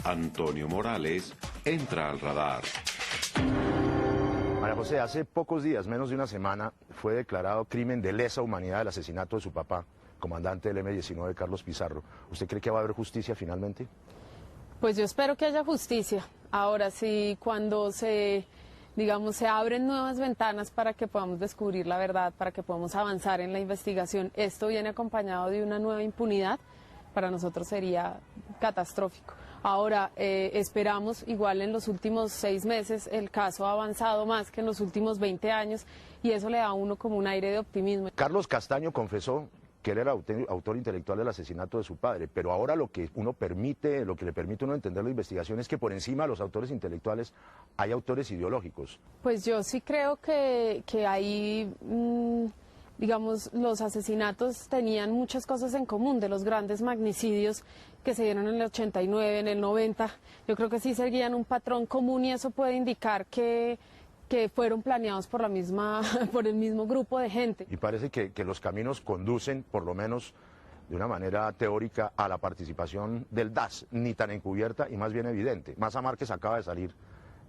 Antonio Morales entra al radar. María José, hace pocos días, menos de una semana, fue declarado crimen de lesa humanidad el asesinato de su papá, comandante del M-19, Carlos Pizarro. ¿Usted cree que va a haber justicia finalmente? Pues yo espero que haya justicia. Ahora sí, cuando se abren nuevas ventanas para que podamos descubrir la verdad, para que podamos avanzar en la investigación, esto viene acompañado de una nueva impunidad, para nosotros sería catastrófico. Ahora, esperamos, igual en los últimos 6 meses, el caso ha avanzado más que en los últimos 20 años y eso le da a uno como un aire de optimismo. Carlos Castaño confesó que él era autor intelectual del asesinato de su padre, pero ahora lo que le permite uno entender la investigación es que por encima de los autores intelectuales hay autores ideológicos. Pues yo sí creo que ahí, digamos, los asesinatos tenían muchas cosas en común, de los grandes magnicidios que se dieron en el 89, en el 90, yo creo que sí seguían un patrón común y eso puede indicar que fueron planeados por por el mismo grupo de gente. Y parece que los caminos conducen, por lo menos de una manera teórica, a la participación del DAS, ni tan encubierta y más bien evidente. Maza Márquez acaba de salir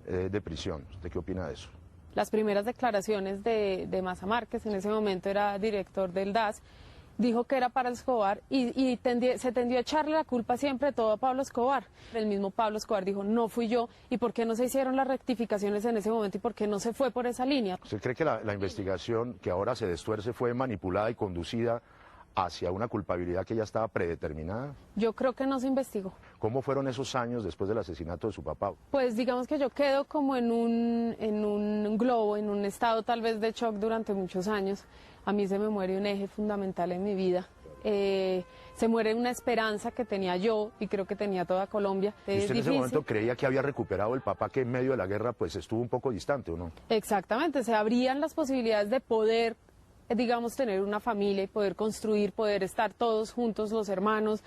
de prisión. ¿Usted qué opina de eso? Las primeras declaraciones de Maza Márquez, en ese momento era director del DAS, dijo que era para Escobar y se tendió a echarle la culpa siempre de todo a Pablo Escobar. El mismo Pablo Escobar dijo, no fui yo, ¿y por qué no se hicieron las rectificaciones en ese momento y por qué no se fue por esa línea? ¿Usted cree que la investigación que ahora se destuerce fue manipulada y conducida hacia una culpabilidad que ya estaba predeterminada? Yo creo que no se investigó. ¿Cómo fueron esos años después del asesinato de su papá? Pues digamos que yo quedo como en un globo, en un estado tal vez de shock durante muchos años. A mí se me muere un eje fundamental en mi vida. Se muere una esperanza que tenía yo y creo que tenía toda Colombia. ¿Y usted en ese momento creía que había recuperado el papá que en medio de la guerra pues estuvo un poco distante, o no? Exactamente, se abrían las posibilidades de poder, digamos, tener una familia y poder construir, poder estar todos juntos los hermanos,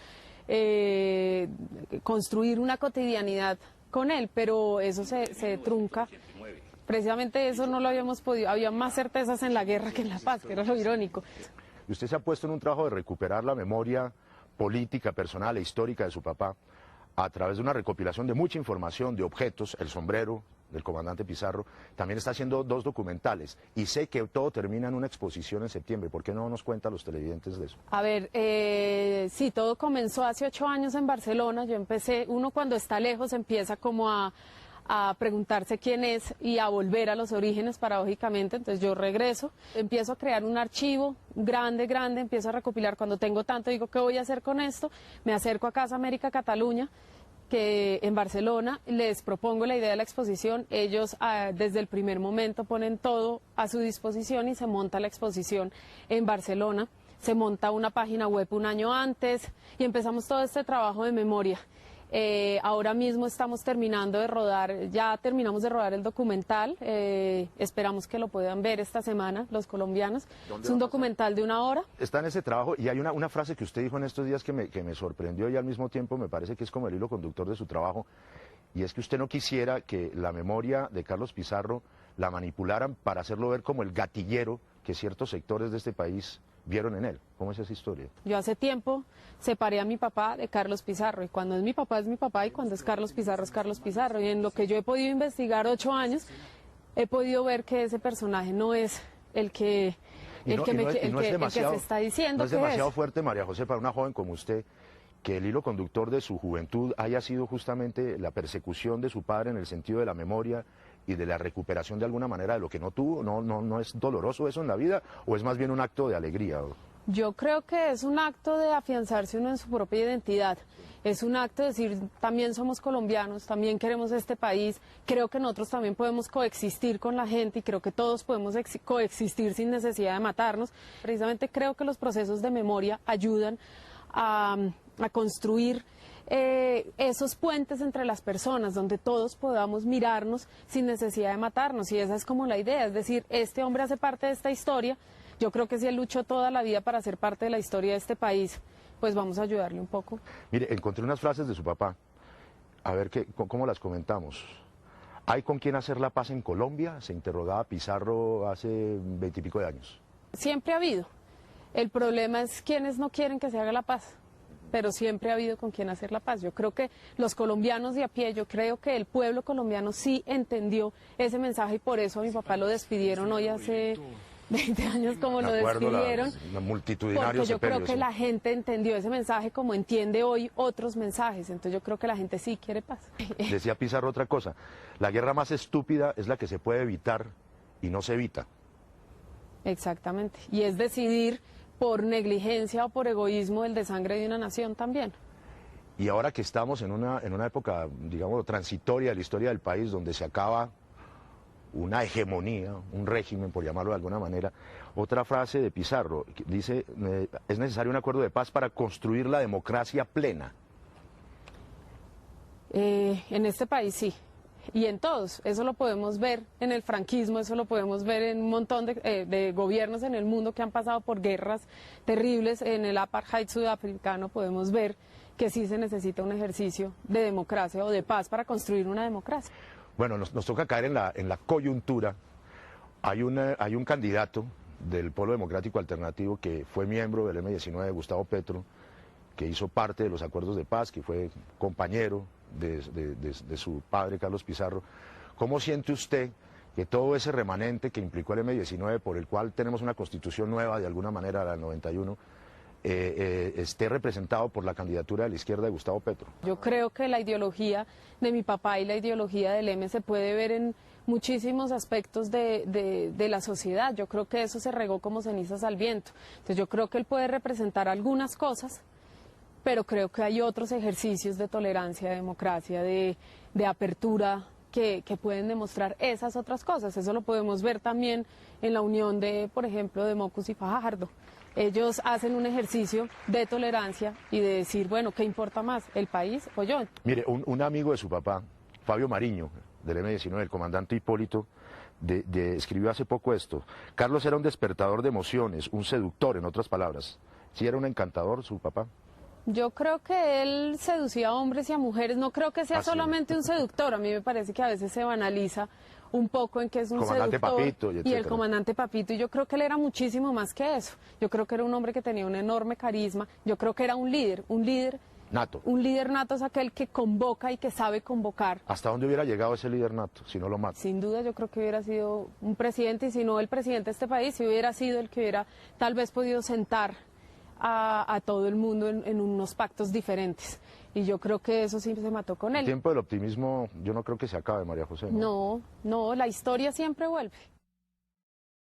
construir una cotidianidad con él, pero eso se trunca. Precisamente eso no lo habíamos podido, había más certezas en la guerra que en la paz, que era lo irónico. Y usted se ha puesto en un trabajo de recuperar la memoria política, personal e histórica de su papá a través de una recopilación de mucha información, de objetos, el sombrero del comandante Pizarro. También está haciendo 2 documentales y sé que todo termina en una exposición en septiembre. ¿Por qué no nos cuenta a los televidentes de eso? A ver, sí, todo comenzó hace 8 años en Barcelona. Yo empecé, uno cuando está lejos empieza como a preguntarse quién es y a volver a los orígenes, paradójicamente. Entonces yo regreso, empiezo a crear un archivo grande, empiezo a recopilar. Cuando tengo tanto digo, ¿qué voy a hacer con esto? Me acerco a Casa América Cataluña, que en Barcelona, les propongo la idea de la exposición. Ellos desde el primer momento ponen todo a su disposición y se monta la exposición en Barcelona. Se monta una página web un año antes y empezamos todo este trabajo de memoria. Ahora mismo estamos terminando de rodar, ya terminamos de rodar el documental, esperamos que lo puedan ver esta semana los colombianos. Es un documental de 1 hora. Está en ese trabajo y hay una frase que usted dijo en estos días que me sorprendió y al mismo tiempo me parece que es como el hilo conductor de su trabajo, y es que usted no quisiera que la memoria de Carlos Pizarro la manipularan para hacerlo ver como el gatillero que ciertos sectores de este país vieron en él. ¿Cómo es esa historia? Yo hace tiempo separé a mi papá de Carlos Pizarro, y cuando es mi papá y cuando es Carlos Pizarro es Carlos Pizarro, y en lo que yo he podido investigar 8 años, he podido ver que ese personaje no es el que se está diciendo. No es demasiado fuerte, María José, para una joven como usted, que el hilo conductor de su juventud haya sido justamente la persecución de su padre en el sentido de la memoria y de la recuperación de alguna manera de lo que no tuvo. ¿No es doloroso eso en la vida o es más bien un acto de alegría? Yo creo que es un acto de afianzarse uno en su propia identidad. Es un acto de decir, también somos colombianos, también queremos este país, creo que nosotros también podemos coexistir con la gente y creo que todos podemos coexistir sin necesidad de matarnos. Precisamente creo que los procesos de memoria ayudan a construir esos puentes entre las personas, donde todos podamos mirarnos sin necesidad de matarnos, y esa es como la idea, es decir, este hombre hace parte de esta historia. Yo creo que si él luchó toda la vida para ser parte de la historia de este país, pues vamos a ayudarle un poco. Mire, encontré unas frases de su papá, a ver cómo las comentamos. ¿Hay con quién hacer la paz en Colombia?, se interrogaba Pizarro hace 20 y pico de años. Siempre ha habido. El problema es quienes no quieren que se haga la paz. pero siempre ha habido con quien hacer la paz. Yo creo que los colombianos de a pie, yo creo que el pueblo colombiano sí entendió ese mensaje y por eso a mi papá lo despidieron hoy hace 20 años como lo despidieron. La multitudinario porque yo creo sepelio, que sí. la gente entendió ese mensaje como entiende hoy otros mensajes. Entonces yo creo que la gente sí quiere paz. Decía Pizarro otra cosa, la guerra más estúpida es la que se puede evitar y no se evita. Exactamente. Y es decidir por negligencia o por egoísmo el desangre de una nación también. Y ahora que estamos en una época, digamos, transitoria de la historia del país, donde se acaba una hegemonía, un régimen, por llamarlo de alguna manera, otra frase de Pizarro, que dice, es necesario un acuerdo de paz para construir la democracia plena. En este país sí, y en todos. Eso lo podemos ver en el franquismo, eso lo podemos ver en un montón de gobiernos en el mundo que han pasado por guerras terribles. En el apartheid sudafricano podemos ver que sí se necesita un ejercicio de democracia o de paz para construir una democracia. Bueno, nos toca caer en la coyuntura. Hay un candidato del Polo Democrático Alternativo que fue miembro del M-19, Gustavo Petro, que hizo parte de los acuerdos de paz, que fue compañero de su padre, Carlos Pizarro. ¿Cómo siente usted que todo ese remanente que implicó el M-19, por el cual tenemos una constitución nueva de alguna manera, la del 91, esté representado por la candidatura de la izquierda de Gustavo Petro? Yo creo que la ideología de mi papá y la ideología del M se puede ver en muchísimos aspectos de la sociedad. Yo creo que eso se regó como cenizas al viento. Entonces yo creo que él puede representar algunas cosas, pero creo que hay otros ejercicios de tolerancia, de democracia, de apertura que pueden demostrar esas otras cosas. Eso lo podemos ver también en la unión de, por ejemplo, de Mockus y Fajardo. Ellos hacen un ejercicio de tolerancia y de decir, bueno, ¿qué importa más, el país o yo? Mire, un amigo de su papá, Fabio Mariño, del M-19, el comandante Hipólito, escribió hace poco esto: Carlos era un despertador de emociones, un seductor, en otras palabras. ¿Sí era un encantador su papá? Yo creo que él seducía a hombres y a mujeres, no creo que sea solamente un seductor. A mí me parece que a veces se banaliza un poco en que es un comandante seductor Papito, y el comandante Papito, y yo creo que él era muchísimo más que eso. Yo creo que era un hombre que tenía un enorme carisma, yo creo que era un líder nato. Un líder nato es aquel que convoca y que sabe convocar. ¿Hasta dónde hubiera llegado ese líder nato si no lo mata? Sin duda yo creo que hubiera sido un presidente, y si no el presidente de este país, si hubiera sido el que hubiera tal vez podido sentar a todo el mundo en unos pactos diferentes. Y yo creo que eso sí se mató con él. El tiempo del optimismo yo no creo que se acabe, María José. No, la historia siempre vuelve.